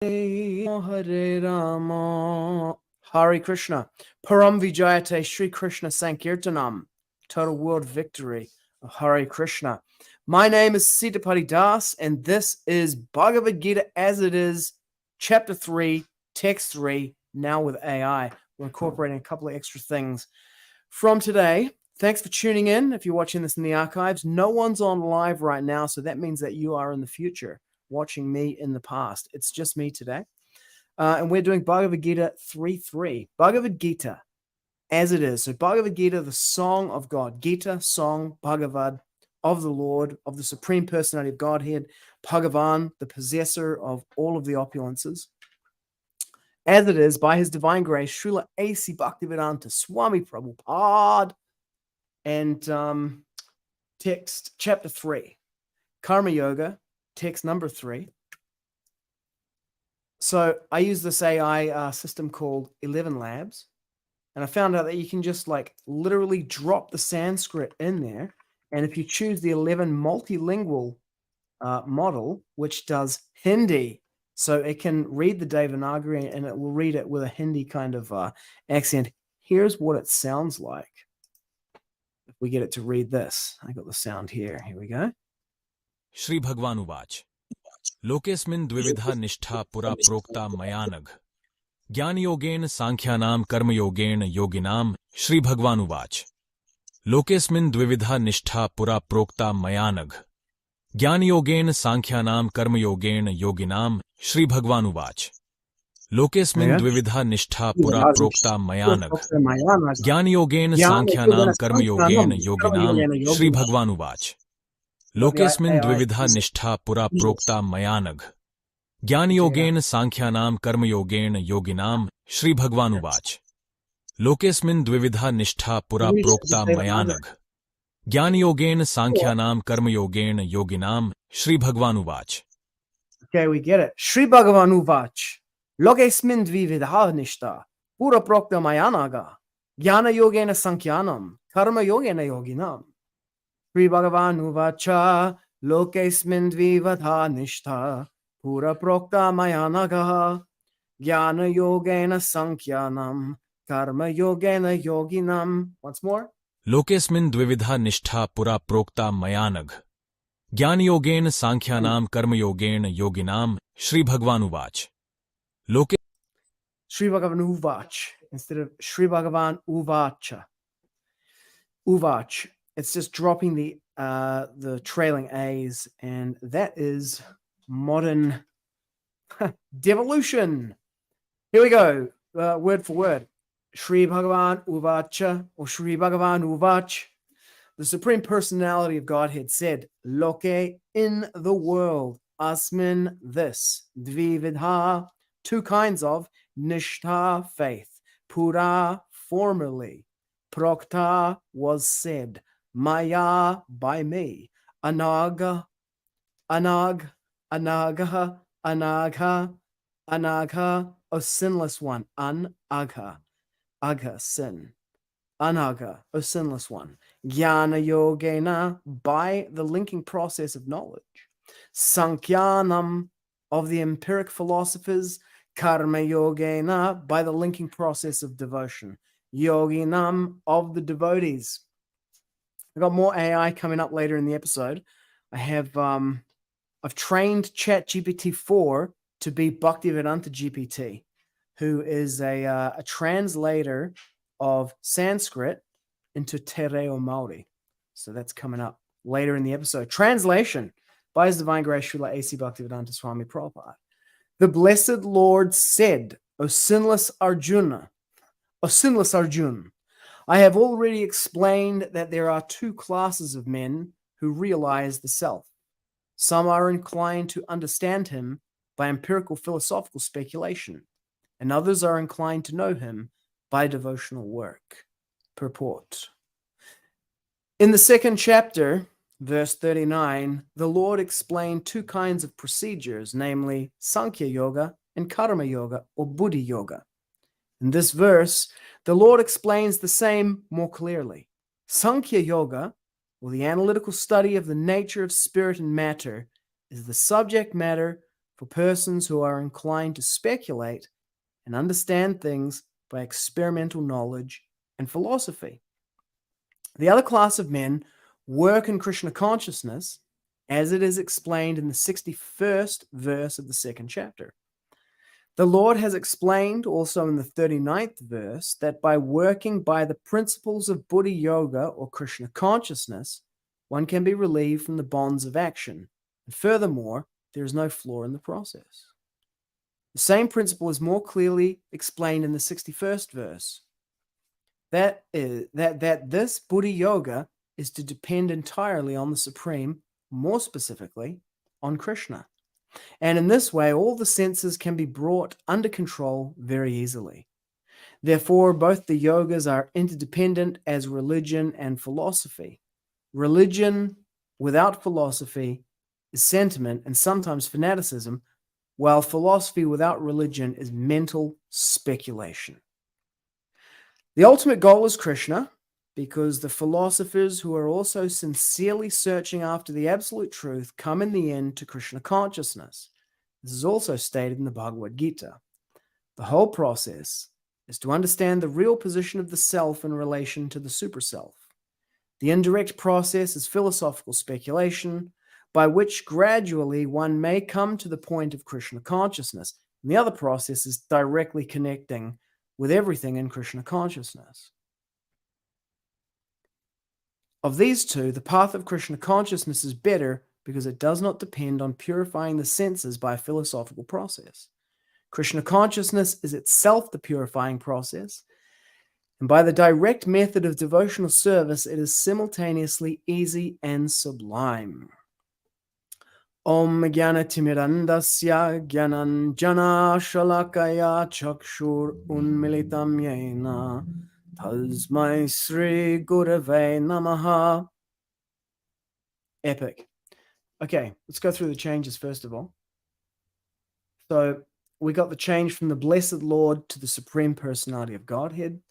Hare Rama, Hare Krishna, Param Vijayate Shri Krishna Saṅkhyānāṁ, total world victory of Hare Krishna. My name is Sitapati Das, and this is Bhagavad-gita As It Is, Chapter 3, Text 3, now with AI. We're incorporating a couple of extra things from today. Thanks for tuning in. If you're watching this in the archives, no one's on live right now, so that means that you are in the future, watching me in the past. It's just me today. And we're doing Bhagavad-gita 3.3. Bhagavad-gita, as it is. So Bhagavad-gita, the song of God. Gita, song, Bhagavad, of the Lord, of the Supreme Personality of Godhead. Bhagavān, the possessor of all of the opulences. As it is, by his divine grace, Srila A.C. Bhaktivedanta Swami Prabhupada. And text chapter 3. Karma-yoga, text number 3. So I use this AI system called 11 Labs, and I found out that you can just like literally drop the Sanskrit in there, and if you choose the 11 multilingual model, which does Hindi, so it can read the Devanagari and it will read it with a Hindi kind of accent. Here's what it sounds like. If we get it to read this, I got the sound here. Here we go. śrī-bhagavān uvāca. Loke smin dvi-vidhā niṣṭhā purā proktā mayānagha. jñāna-yogena sāṅkhyānāṁ karma-yogena yoginām. śrī-bhagavān uvāca. Loke smin dvi-vidhā niṣṭhā purā proktā mayānagha. jñāna-yogena sāṅkhyānāṁ karma-yogena yoginām. śrī-bhagavān uvāca. Loke smin dvi-vidhā niṣṭhā purā proktā mayānagha. jñāna-yogena sāṅkhyānāṁ karma-yogena yoginām. śrī-bhagavān uvāca. लोकेस्मिन् द्विविधा निष्ठा पुरा प्रोक्ता मयानघ ज्ञान-योगेन सāṅkhyānāṁ कर्म-योगेन योगिनाम् श्री-भगवान् उवाच लोकेस्मिन् द्विविधा निष्ठा पुरा प्रोक्ता मयानघ ज्ञान-योगेन सāṅkhyānāṁ कर्म-योगेन योगिनाम् श्री-भगवान् उवाच. Okay, we get it. Śrī-bhagavān uvāca. Lokesmin dvi-vidhā niṣṭhā purā proktā mayānagha jñāna-yogena sāṅkhyānāṁ karma-yogena yoginām. Śrī-bhagavān uvāca. Lokesmin dvi-vidhā niṣṭhā purā proktā mayānagha jñāna-yogena sāṅkhyānāṁ karma-yogena yoginām. Once more. लोकेस्मिन् द्विविधा निष्ठा पुरा प्रोक्ता मयानघ ज्ञान-योगेन सāṅkhyānāṁ कर्म-योगेन योगिनाम् श्री-भगवान् उवाच. लोके Śrī-bhagavān uvāca instead of Śrī-bhagavān uvāca. Uvāca. It's just dropping the trailing A's, and that is modern devolution. Here we go, word for word. Śrī-bhagavān uvāca, or Śrī-bhagavān uvāca. The Supreme Personality of Godhead said, loke, in the world, asmin, this, dvi-vidhā, two kinds of, niṣṭhā, faith, purā, formerly, proktā, was said, mayā, by me, anagha, anagha, anagha, a sinless one, anagha, agha, sin, anagha, a sinless one, jñāna-yogena, by the linking process of knowledge, sāṅkhyānāṁ, of the empiric philosophers, karma-yogena, by the linking process of devotion, yoginām, of the devotees. I've got more AI coming up later in the episode. I've trained ChatGPT-4 to be Bhaktivedanta GPT, who is a translator of Sanskrit into Tereo Maori. So that's coming up later in the episode. Translation by His Divine Grace, Srila A.C. Bhaktivedanta Swami Prabhupada. The Blessed Lord said, O sinless Arjuna, I have already explained that there are two classes of men who realize the self. Some are inclined to understand him by empirical philosophical speculation, and others are inclined to know him by devotional work. Purport. In the second chapter, verse 39, the Lord explained two kinds of procedures, namely Sankhya Yoga and Karma Yoga or Buddhi Yoga. In this verse, the Lord explains the same more clearly. Sankhya Yoga, or the analytical study of the nature of spirit and matter, is the subject matter for persons who are inclined to speculate and understand things by experimental knowledge and philosophy. The other class of men work in Krishna consciousness, as it is explained in the 61st verse of the 2nd chapter. The Lord has explained also in the 39th verse that by working by the principles of Buddha Yoga or Krishna consciousness, one can be relieved from the bonds of action. And furthermore, there is no flaw in the process. The same principle is more clearly explained in the 61st verse. That this Buddha Yoga is to depend entirely on the Supreme, more specifically, on Krishna. And in this way, all the senses can be brought under control very easily. Therefore, both the yogas are interdependent as religion and philosophy. Religion without philosophy is sentiment and sometimes fanaticism, while philosophy without religion is mental speculation. The ultimate goal is Krishna, because the philosophers who are also sincerely searching after the absolute truth come in the end to Krishna consciousness. This is also stated in the Bhagavad-gita. The whole process is to understand the real position of the self in relation to the superself. The indirect process is philosophical speculation, by which gradually one may come to the point of Krishna consciousness. And the other process is directly connecting with everything in Krishna consciousness. Of these two, the path of Krishna consciousness is better because it does not depend on purifying the senses by a philosophical process. Krishna consciousness is itself the purifying process, and by the direct method of devotional service, it is simultaneously easy and sublime. Om jnana-timirandasya jnananjana shalakaya chakshur unmilitam yena tasmai śrī-gurave namaha. Epic. Okay, let's go through the changes first of all. So we got the change from the Blessed Lord to the Supreme Personality of Godhead.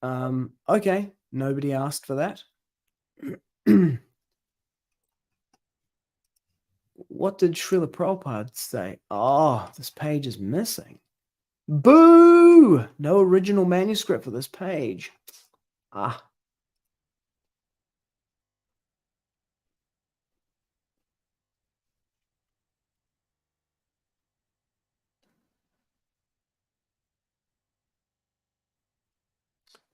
Okay, nobody asked for that. What did Srila Prabhupada say? Oh, this page is missing. Boo! No original manuscript for this page. Ah.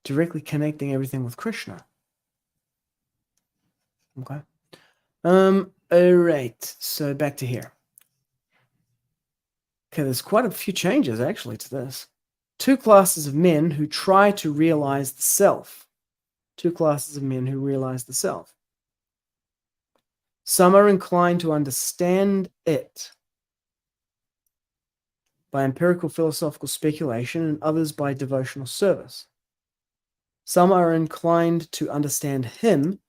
Directly connecting everything with Krishna. Okay. All right. So back to here. Okay, there's quite a few changes actually to this. Two classes of men who try to realize the self. Two classes of men who realize the self. Some are inclined to understand it by empirical philosophical speculation and others by devotional service. Some are inclined to understand him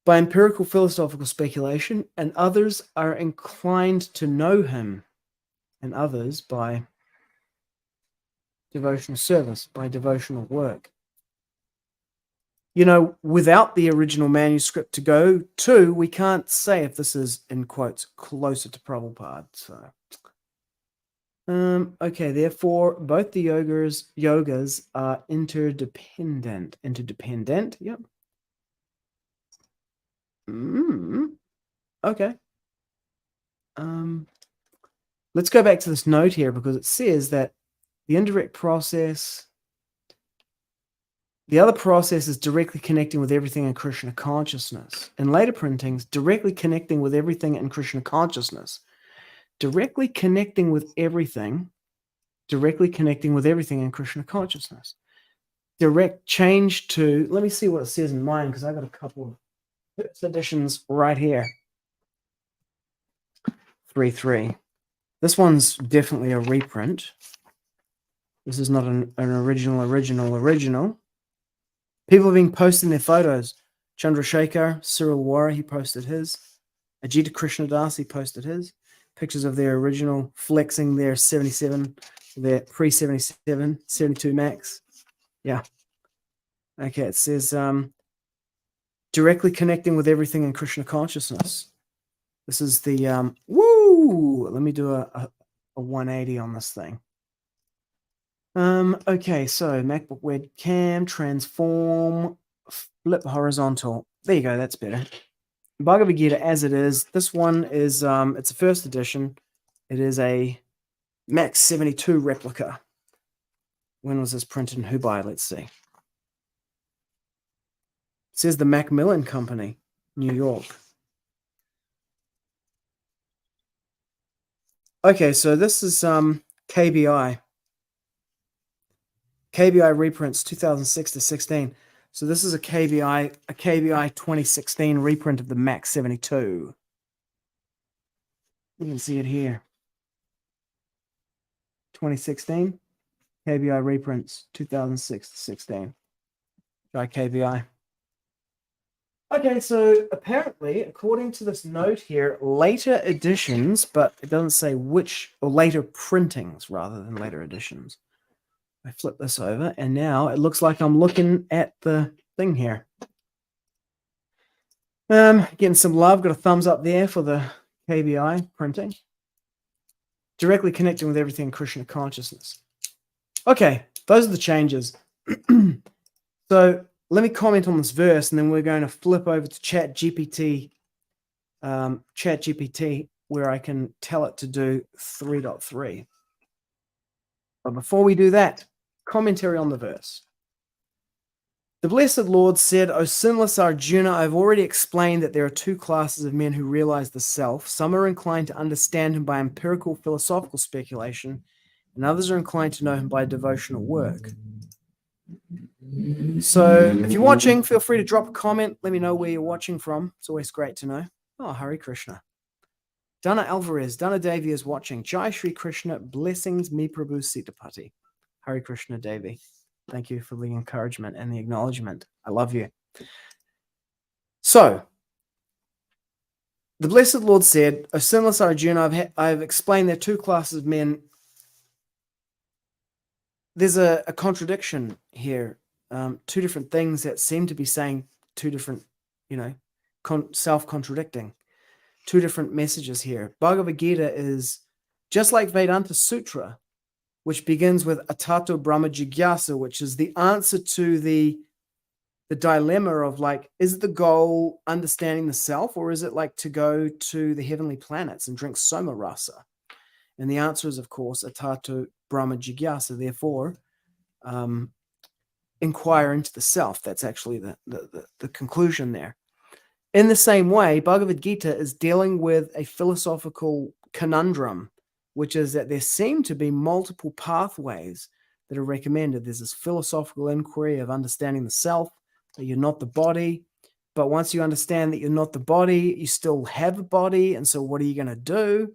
by empirical philosophical speculation, and others are inclined to know him, and others by devotional service, by devotional work. You know, without the original manuscript to go to, we can't say if this is, in quotes, closer to Prabhupada. So, okay, therefore, both the yogas are interdependent. Interdependent, yep. Okay. Let's go back to this note here because it says that the indirect process, the other process is directly connecting with everything in Krishna consciousness. In later printings, directly connecting with everything in Krishna consciousness. Directly connecting with everything in Krishna consciousness. Direct change to, let me see what it says in mine because I got a couple of editions right here. 3.3. This one's definitely a reprint. This is not an original. People have been posting their photos. Chandrasekhar, Cyril Wara, he posted his. Ajita Krishnadas, he posted his. Pictures of their original flexing their 77, their pre-77, 72 Max. Yeah. Okay, it says directly connecting with everything in Krishna consciousness. This is the, woo! Let me do a 180 on this thing. Okay, so MacBook webcam, transform, flip horizontal. There you go, that's better. Bhagavad-gita As It Is. This one is, it's a first edition. It is a Mac 72 replica. When was this printed and who by? Let's see. It says the Macmillan Company, New York. Okay, so this is KBI. KBI reprints 2006 to 16. So this is a KBI 2016 reprint of the Mac 72. You can see it here. 2016 KBI reprints 2006 to 16. Try KBI. Okay, so apparently, according to this note here, later editions, but it doesn't say which, or later printings rather than later editions. I flip this over, and now it looks like I'm looking at the thing here. Getting some love, got a thumbs up there for the KBI printing. Directly connecting with everything in Krishna consciousness. Okay, those are the changes. So let me comment on this verse, and then we're going to flip over to ChatGPT, where I can tell it to do 3.3. But before we do that, commentary on the verse. The Blessed Lord said, O sinless Arjuna, I've already explained that there are two classes of men who realize the self. Some are inclined to understand him by empirical philosophical speculation, and others are inclined to know him by devotional work. So if you're watching, feel free to drop a comment. Let me know where you're watching from. It's always great to know. Oh, Hare Krishna. Dana Alvarez, Dana Devi is watching. Jai Shri Krishna, blessings me Prabhu Sitapati. Hare Krishna Devi. Thank you for the encouragement and the acknowledgement. I love you. So, the Blessed Lord said, O sinless Arjuna, I've explained there are two classes of men. There's a contradiction here. Two different things that seem to be saying two different, self-contradicting. Two different messages here. Bhagavad-gita is just like Vedanta Sutra, which begins with Atato Brahma Jigyasa, which is the answer to the dilemma of like, is the goal understanding the self, or is it like to go to the heavenly planets and drink soma rasa? And the answer is, of course, Atato Brahma Jigyasa. Therefore, inquire into the self. That's actually the conclusion there. In the same way, Bhagavad-gita is dealing with a philosophical conundrum, which is that there seem to be multiple pathways that are recommended. There's this philosophical inquiry of understanding the self, that you're not the body. But once you understand that you're not the body, you still have a body. And so what are you going to do?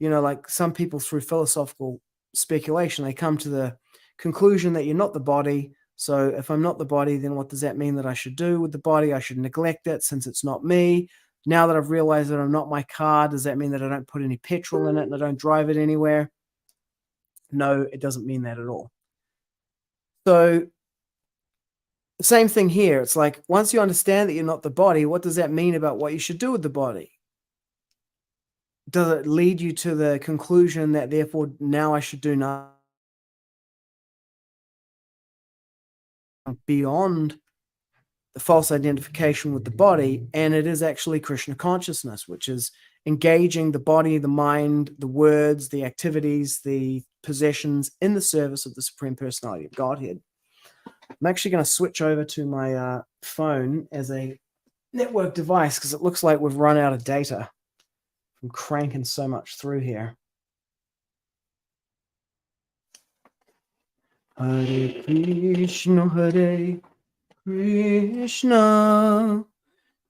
Like some people through philosophical speculation, they come to the conclusion that you're not the body. So if I'm not the body, then what does that mean that I should do with the body? I should neglect it since it's not me. Now that I've realized that I'm not my car, does that mean that I don't put any petrol in it and I don't drive it anywhere? No, it doesn't mean that at all. So the same thing here. It's like, once you understand that you're not the body, what does that mean about what you should do with the body? Does it lead you to the conclusion that therefore now I should do nothing beyond the false identification with the body? And it is actually Krishna consciousness, which is engaging the body, the mind, the words, the activities, the possessions in the service of the Supreme Personality of Godhead. I'm actually going to switch over to my phone as a network device because it looks like we've run out of data from cranking so much through here. Hare Krishna, Hare Krishna,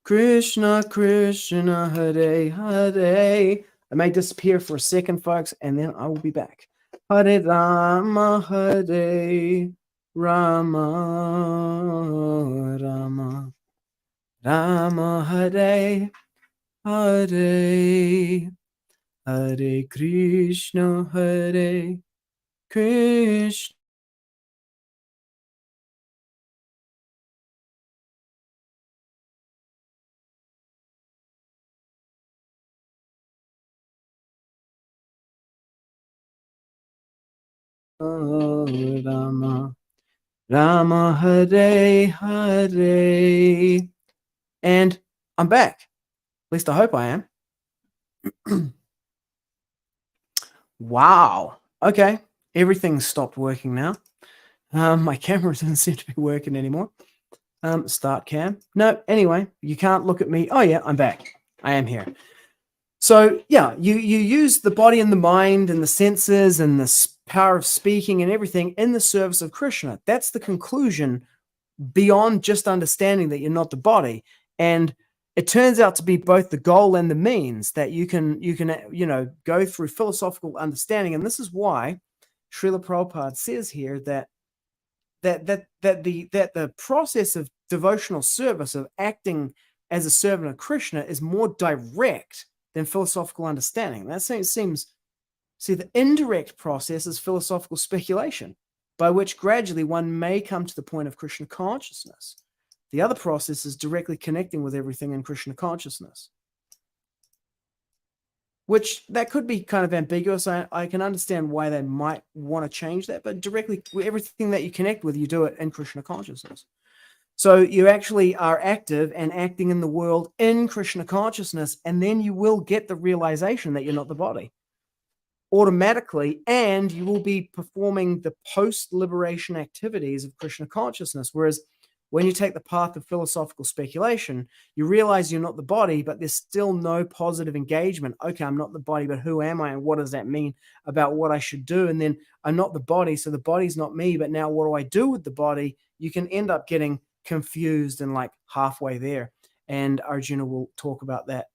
Krishna Krishna, Hare Hare. I may disappear for a second, folks, and then I will be back. Hare Rama, Hare Rama, Rama, Rama, Hare Hare, Hare Krishna, Hare Krishna. Rama Rama Hare Hare. And I'm back. At least I hope I am. Wow. Okay. Everything's stopped working now. My camera doesn't seem to be working anymore. Start cam. No, anyway, you can't look at me. Oh yeah, I'm back. I am here. So yeah, you use the body and the mind and the senses and the power of speaking and everything in the service of Krishna. That's the conclusion beyond just understanding that you're not the body. And it turns out to be both the goal and the means that you can go through philosophical understanding. And this is why Srila Prabhupada says here that the process of devotional service, of acting as a servant of Krishna, is more direct than philosophical understanding. That seems, the indirect process is philosophical speculation, by which gradually one may come to the point of Krishna consciousness. The other process is directly connecting with everything in Krishna consciousness, which that could be kind of ambiguous. I can understand why they might want to change that, but directly, everything that you connect with, you do it in Krishna consciousness. So you actually are active and acting in the world in Krishna consciousness, and then you will get the realization that you're not the body automatically, and you will be performing the post-liberation activities of Krishna consciousness. Whereas when you take the path of philosophical speculation, you realize you're not the body, but there's still no positive engagement. Okay, I'm not the body, but who am I? And what does that mean about what I should do? And then I'm not the body, so the body's not me, but now what do I do with the body? You can end up getting confused and like halfway there. And Arjuna will talk about that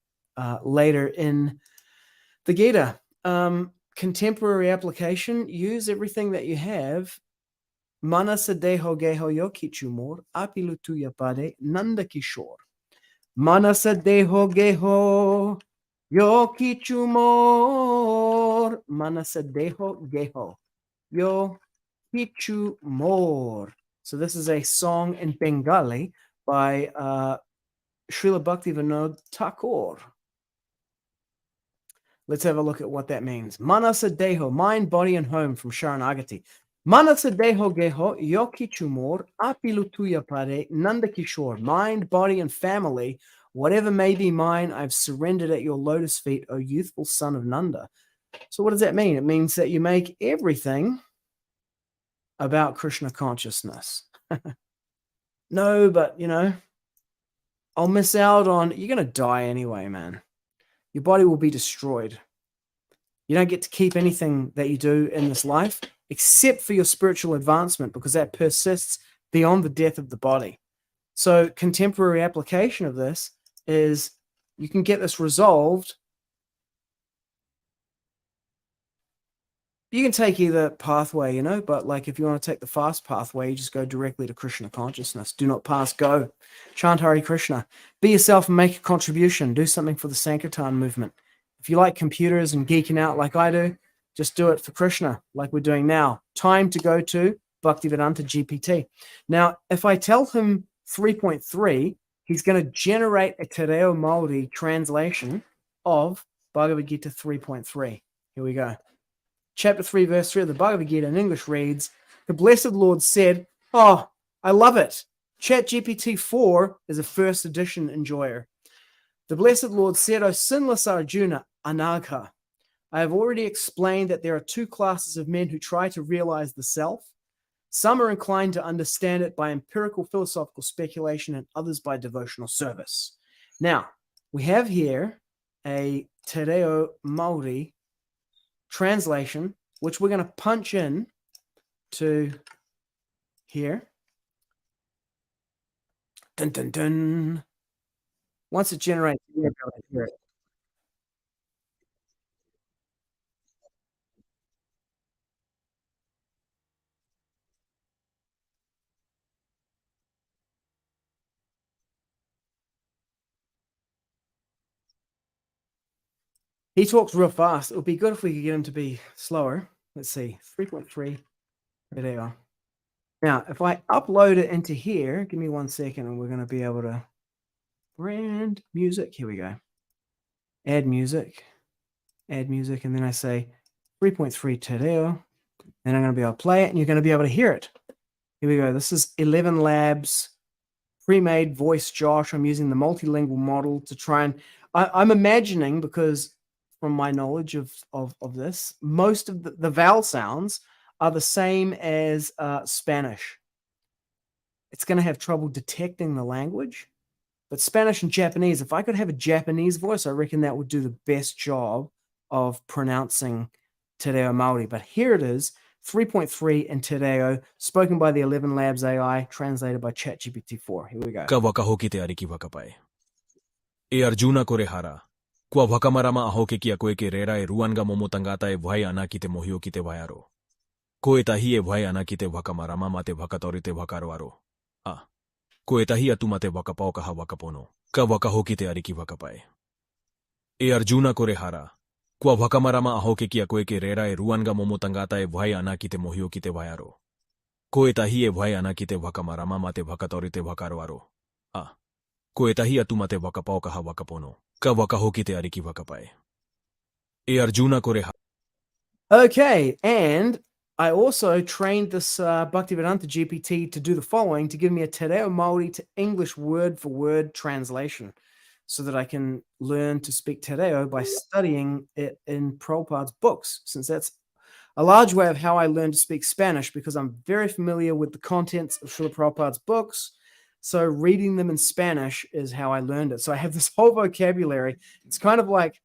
later in the Gita. Contemporary application: use everything that you have. Manasa deho geho yokichumor apilutuya pade nanda kishore. Manasa deho geho yokichumor. Manasa deho geho yokichumor. So this is a song in Bengali by Srila Bhaktivinoda Thakur. Let's have a look at what that means. Manasa deho, mind, body, and home, from Sharanagati. Manasa deho geho yokichumor apilutuya pare nandakishore. Mind, body, and family, whatever may be mine, I've surrendered at your lotus feet, O youthful son of Nanda. So what does that mean? It means that you make everything about Krishna consciousness. No, but I'll miss out on, you're going to die anyway, man. Your body will be destroyed. You don't get to keep anything that you do in this life except for your spiritual advancement, because that persists beyond the death of the body. So contemporary application of this is you can get this resolved. You can take either pathway, but like if you want to take the fast pathway, you just go directly to Krishna consciousness. Do not pass go. Chant Hare Krishna. Be yourself and make a contribution. Do something for the Saṅkhyānāṁ movement. If you like computers and geeking out like I do, just do it for Krishna, like we're doing now. Time to go to Bhaktivedanta GPT. Now, if I tell him 3.3, he's going to generate a Tereo Maori translation of Bhagavad-gita 3.3. Here we go. Chapter 3, verse 3 of the Bhagavad-gita in English reads, the Blessed Lord said, oh, I love it. ChatGPT 4 is a first edition enjoyer. The Blessed Lord said, O sinless Arjuna, anagha, I have already explained that there are two classes of men who try to realize the self. Some are inclined to understand it by empirical philosophical speculation and others by devotional service. Now, we have here a Tereo Maori translation, which we're going to punch in to here. Dun, dun, dun. Once it generates, you're going to be able to hear it. He talks real fast. It would be good if we could get him to be slower. Let's see, 3.3. There they are. Now, if I upload it into here, give me 1 second and we're going to be able to brand music. Here we go. Add music. And then I say 3.3 Tereo. And I'm going to be able to play it, and you're going to be able to hear it. Here we go. This is 11 Labs pre-made voice Josh. I'm using the multilingual model to try and I'm imagining, because from my knowledge of this, most of the vowel sounds are the same as Spanish. It's going to have trouble detecting the language. But Spanish and Japanese, if I could have a Japanese voice, I reckon that would do the best job of pronouncing Te Reo Māori. But here it is, 3.3 in Te Reo, spoken by the 11 Labs AI, translated by ChatGPT-4. Here we go. Ka waka hoki te ariki waka pai. E Arjuna kore hara. Kua waka marama ahoke ki a koe ke rera e ruanga momo tangata e vai ana ki te mohio ki te vaiaro. Koe tahi e vai ana ki te waka marama ma te wakatori te wakaroaro. A. Koe tahi atu ma te wakapao kaha wakapono. Ka waka hoki te ariki waka pai. E Arjuna kore hara. Kua waka marama ahoke ki a koe ke rera e ruanga momo tangata e vai ana ki te mohio ki te vaiaro. Koe tahi e vai ana ki te waka marama ma te wakatori te wakaroaro. A. Koe tahi atu ma te wakapao kaha wakapono. Ka waka hoki te ariki waka pai. E Arjuna kore hara. Okay, and I also trained this Bhaktivedanta GPT to do the following, to give me a Te Reo Māori to English word-for-word translation, so that I can learn to speak Te Reo by studying it in Prabhupada's books, since that's a large way of how I learned to speak Spanish, because I'm very familiar with the contents of Srila Prabhupada's books. So reading them in Spanish is how I learned it. So I have this whole vocabulary. It's kind of like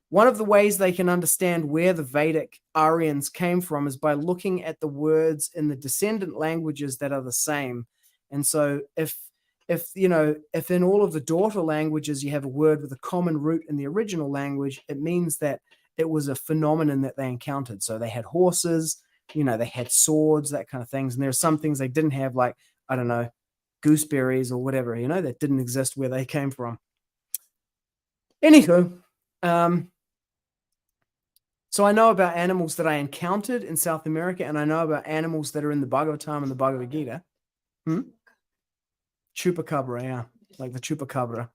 one of the ways they can understand where the Vedic Aryans came from is by looking at the words in the descendant languages that are the same. And so if in all of the daughter languages you have a word with a common root in the original language, it means that it was a phenomenon that they encountered. So they had horses, they had swords, that kind of things. And there are some things they didn't have, like, I don't know, gooseberries or whatever, that didn't exist where they came from. Anywho, so I know about animals that I encountered in South America, and I know about animals that are in the Bhagavatam and the Bhagavad-gita. Chupacabra, yeah, like the chupacabra.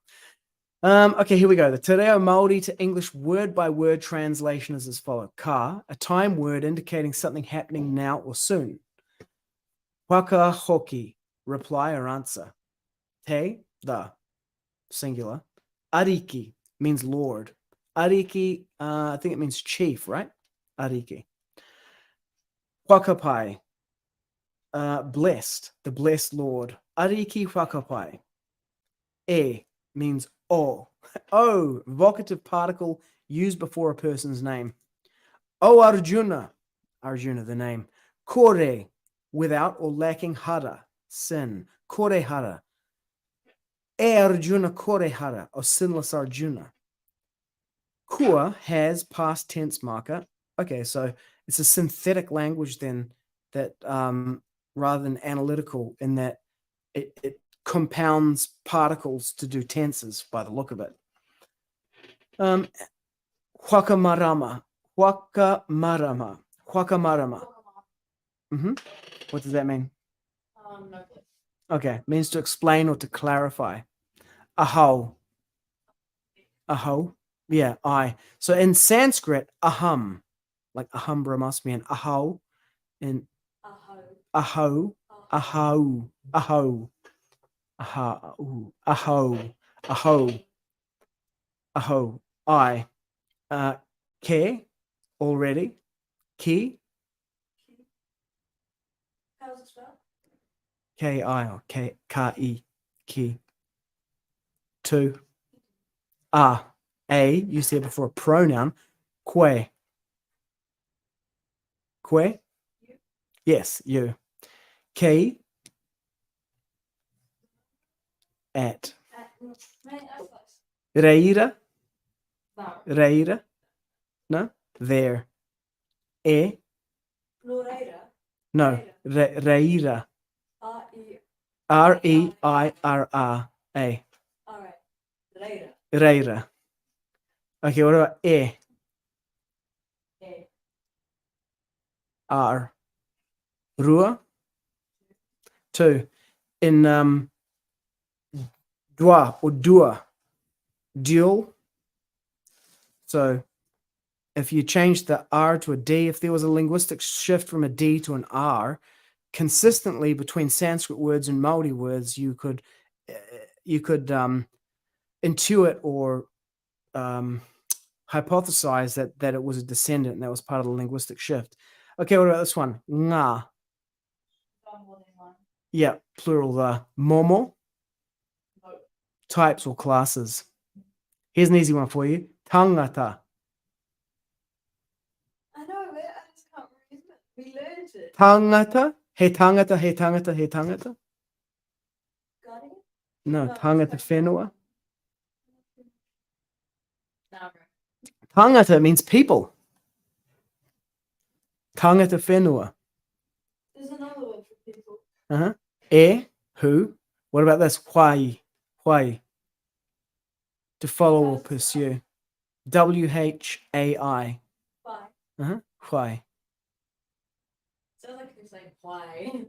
Okay, here we go. The Te Reo Māori to English word-by-word translation is as follows. Ka, a time word indicating something happening now or soon. Waka hoki, reply or answer. Te, the, singular. Ariki means Lord. Ariki, I think it means chief, right? Ariki. Wakapai, blessed, the blessed Lord. Ariki wakapai. E means o. O, vocative particle used before a person's name. O Arjuna, Arjuna, the name. Kore, without or lacking hara, sin. Kore hara. E Arjuna kore hara, or sinless Arjuna. Kua has past tense marker. Okay, so it's a synthetic language then, that rather than analytical, in that it compounds particles to do tenses by the look of it. Whakamarama. Whakamarama. Whakamarama. What does that mean? No. Okay, means to explain or to clarify. Ahau. Ahau. Yeah, I. So in Sanskrit, aham, like aham brahmasmi, and ahau, and ahau, ahau, ahau, ahau, ahau, ahau, ahau, I. Ke, already. Ki. How's it spelled? K-I, or K-I, ki. Two. Ah. A, you said before, a pronoun. Que. Que? You. Yes, you. Ke. At. Reira. No. Reira. No? There. E. Loreira. No. Reira. R-E. R-E-I-R-A. All right. Reira. Reira. Okay, what about E? A. R. Rua. Two. In dwa or dua. Dual. So if you change the R to a D, if there was a linguistic shift from a D to an R, consistently between Sanskrit words and Maori words, you could intuit or hypothesize that it was a descendant, and that was part of the linguistic shift. Okay, what about this one? Ngā. More than one. Yeah, plural the. Momo, No. types or classes. Here's an easy one for you. Tangata. I know it. I just can't remember. We learned it. Tangata. He tangata, he tangata, he tangata. Got it? No, No, tangata it's whenua. No, bro. Tangata means people. Tangata whenua. There's another word for people. Uh-huh. E, who. What about this? Whai. Whai. To follow or pursue. W-H-A-I. Why? Uh-huh. Whai. Sounds like you're saying why.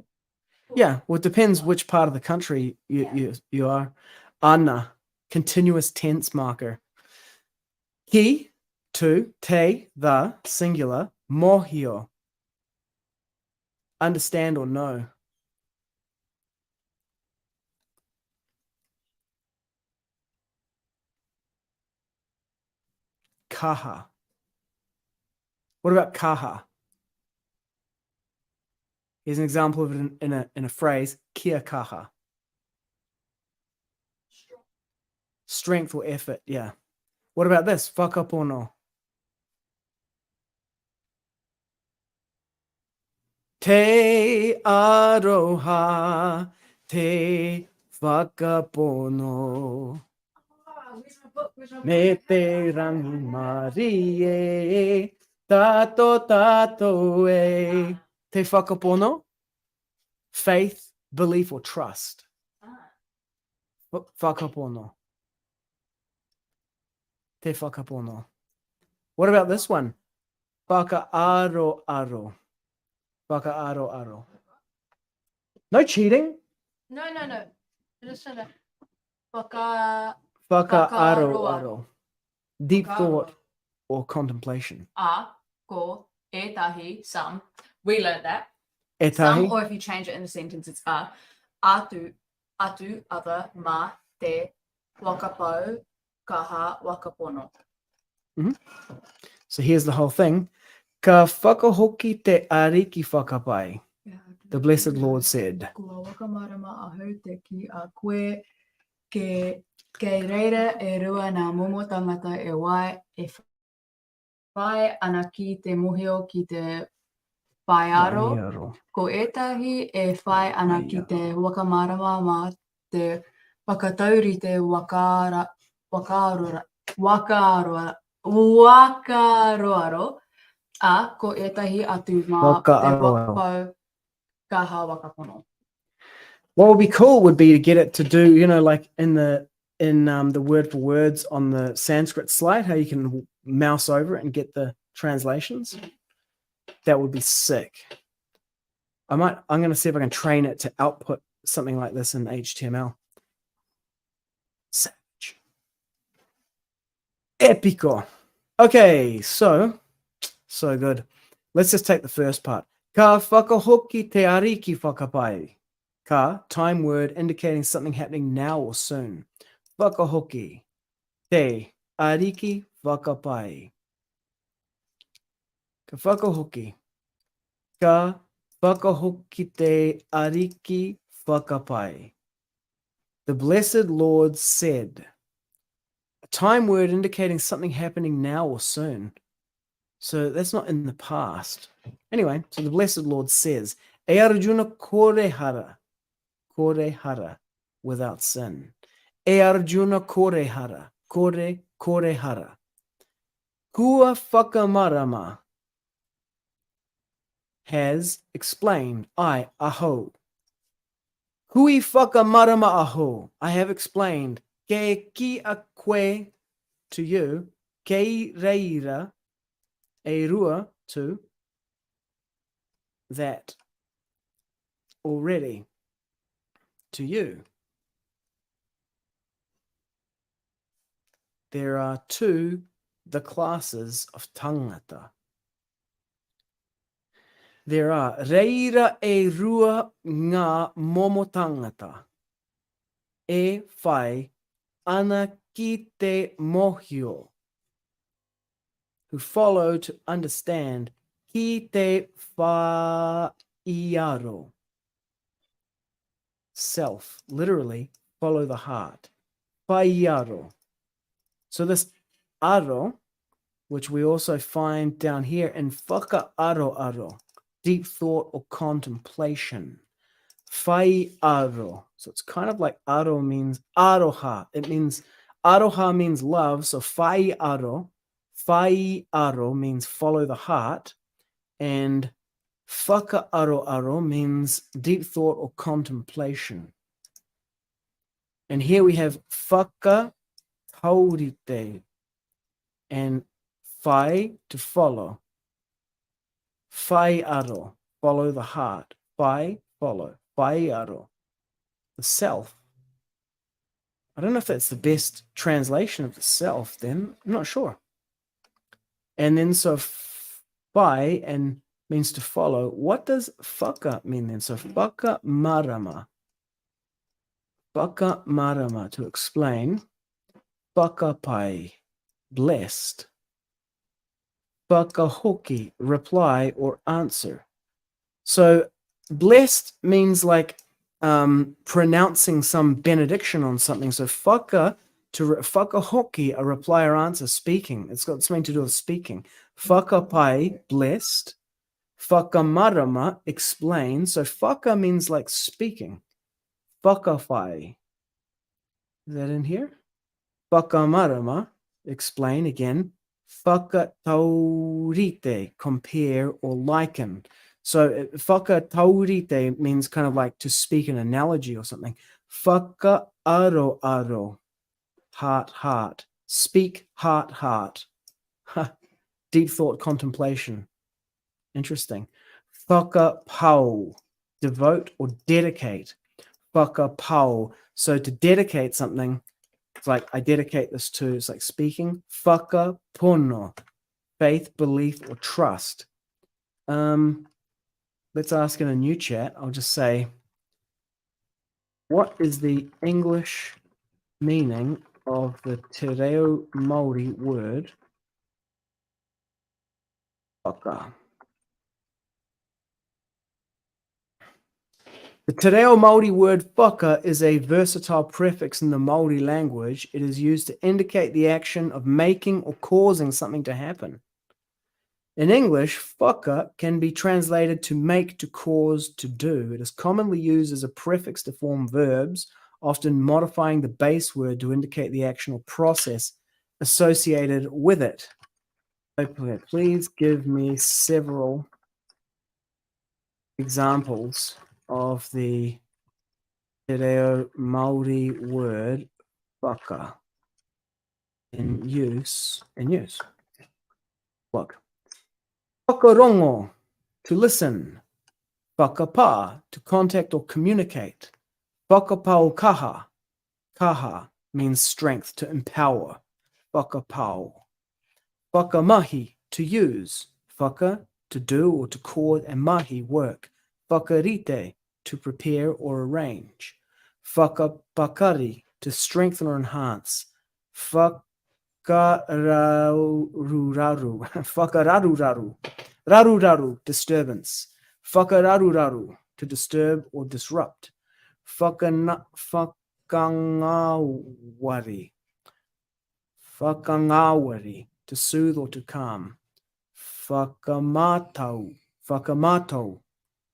Yeah, well, it depends which part of the country you are. Ana, continuous tense marker. Ki, to, te, the, singular, mohio, understand or know. Kaha. What about kaha? Here's an example of it in a phrase, kia kaha. Strength or effort, yeah. What about this? Whakapono. Te aroha, te whakapono. Where's my book? Where's my book? Me te rangi marie, tato e. Te whakapono, faith, belief, or trust. Ah. Whakapono. Te whakapono. What about this one? Whakaaro-aro. Whakaaro-aro. No cheating. No. Just said that. Waka. Whakaaro-aro. Deep Whakaaro. thought or contemplation. A, ko, etahi, some. We learned that. Etahi. Some, or if you change it in a sentence, it's a. Atu, other, ma, te, wakapau, kaha, wakapono. So here's the whole thing. Ka whakahoki te ariki whakapai. The Blessed Lord said. Kua wakamarama ahu te ki a koe, ke reira e rua nā momo tangata e wai, e whai ana ki te mohio ki te whaiaro. Waiaro. Ko etahi e whai ana ki te wakamarama ma te whakataurite wakaroaro, a ko etahi atu ma te Wakaaro. wakapau kaha wakapono. What would be cool would be to get it to do, like in the word for words on the Sanskrit slide, how you can mouse over it and get the translations. That would be sick. I'm going to see if I can train it to output something like this in HTML. Savage. Epico. Okay, so good. Let's just take the first part. Ka whakahoki te ariki whakapai. Ka, time word indicating something happening now or soon. Whakahoki. Te ariki whakapai. Ka whakahoki. Ka whakahoki te ariki whakapai. The Blessed Lord said. A time word indicating something happening now or soon. So that's not in the past. Anyway, so the Blessed Lord says, E Arjuna korehara. Korehara, without sin. E Arjuna korehara. Korehara. Kua whakamarama has explained, I, aho. Kui whakamarama aho, I have explained, ke ki a koe, to you, ke reira, e rua, to that, already, to you. There are two the classes of tangata. There are reira e rua ngā momo tangata, e whai ana ki te mohio, who follow to understand ki te whaiaro. Self, literally, follow the heart. Whaiaro. So this aro, which we also find down here in whaka-aro-aro, deep thought or contemplation. Whaiaro. So it's kind of like aro means aroha. It means, aroha means love. So whaiaro means follow the heart. And whaka-aro-aro means deep thought or contemplation. And here we have whaka-taurite and whai to follow. Whaiaro, follow the heart. Whai, follow. Whaiaro, the self. I don't know if that's the best translation of the self then. I'm not sure. And then so whai and means to follow. What does whaka mean then? So whaka-marama. Whaka-marama, to explain. Whakapai, blessed. Whakahoki, reply or answer. So blessed means like pronouncing some benediction on something. So whakahoki, a reply or answer, speaking. It's got something to do with speaking. Whakapai, blessed. Whakamarama, explain. So whaka means like speaking. Whakawhai. Is that in here? Whakamarama, explain again. Whakataurite, compare or liken. So whakataurite means kind of like to speak an analogy or something. Whaka-aro-aro, heart. Speak heart. Deep thought contemplation. Interesting. Whakapau, devote or dedicate. Whakapau. So to dedicate something, it's like I dedicate this to, it's like speaking. Whakapono, faith, belief, or trust. Let's ask in a new chat. I'll just say, what is the English meaning of the Te Reo Māori word whaka? The Te Reo Māori word whaka is a versatile prefix in the Māori language. It is used to indicate the action of making or causing something to happen. In English, whaka can be translated to make, to cause, to do. It is commonly used as a prefix to form verbs, often modifying the base word to indicate the action or process associated with it. Okay, please give me several examples of the Te Reo Māori word whaka in use. Look. Whakarongo, to listen. Whakapā, to contact or communicate. Whakapau kaha. Kaha means strength, to empower. Whakapau. Whakamahi, to use. Whaka, to do or to cause, and mahi, work. Whakarite, to prepare or arrange. Whakapakari, to strengthen or enhance. Raru, disturbance. Whakararu, to disturb or disrupt. Whakangawari, to soothe or to calm. Whakamato,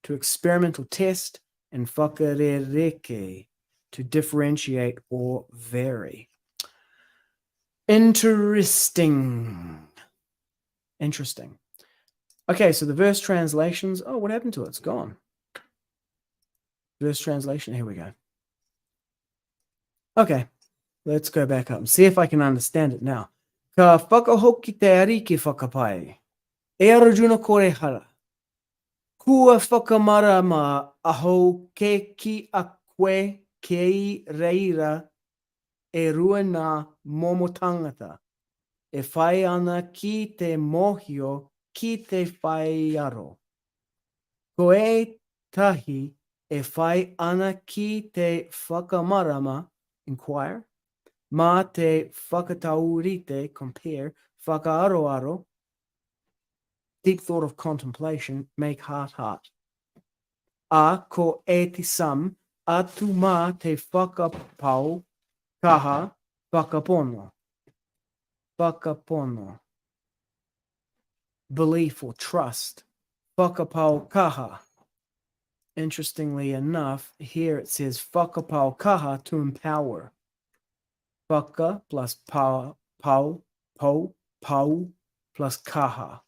to experiment or test. And whakarereke, to differentiate or vary. Interesting. Okay, so the verse translations. Oh, what happened to it? It's gone. Verse translation. Here we go. Okay, let's go back up and see if I can understand it now. Ka whakahoki te ariki whakapai. E Arjuna kore hara. Kua whakamarama aho ke ki a koe kei reira e rua nā momo tangata. e whaiana ki te mohio ki te whaiaro. Ko e tahi e whai ana ki te whakamarama, inquire, ma te whakataurite, compare, whakaaroaro, deep thought of contemplation, make heart. A ko e te sam, atu ma te whakapau, kaha, whakapono. Whakapono. Belief or trust. Whakapau kaha. Interestingly enough, here it says whakapau kaha, to empower. Whaka plus pau, pau plus kaha.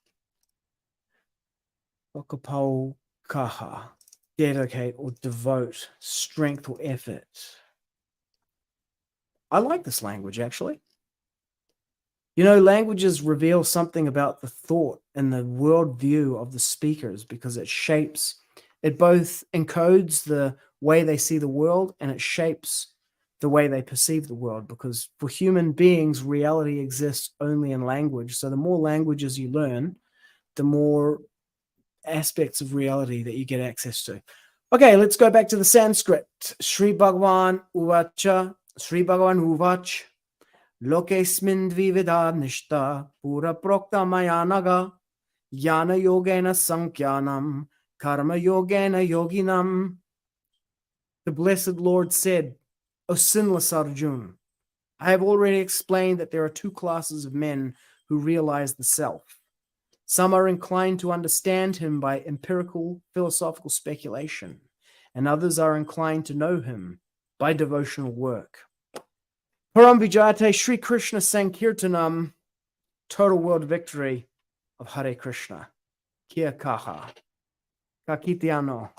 Whakapau kaha. Dedicate or devote, strength or effort. I like this language, actually. You know, languages reveal something about the thought and the worldview of the speakers because it both encodes the way they see the world and it shapes the way they perceive the world, because for human beings, reality exists only in language. So the more languages you learn, the more aspects of reality that you get access to. Okay, let's go back to the Sanskrit. śrī-bhagavān uvāca, śrī-bhagavān uvāca, loke smin dvi-vidhā niṣṭhā, purā proktā mayānagha, jñāna-yogena sāṅkhyānāṁ, karma-yogena yoginām. The blessed Lord said, O sinless Arjuna, I have already explained that there are two classes of men who realize the self. Some are inclined to understand him by empirical philosophical speculation, and others are inclined to know him by devotional work. Param vijayate Sri Krishna Saṅkhyānāṁ, total world victory of Hare Krishna. Kia kaha. Kakitiano.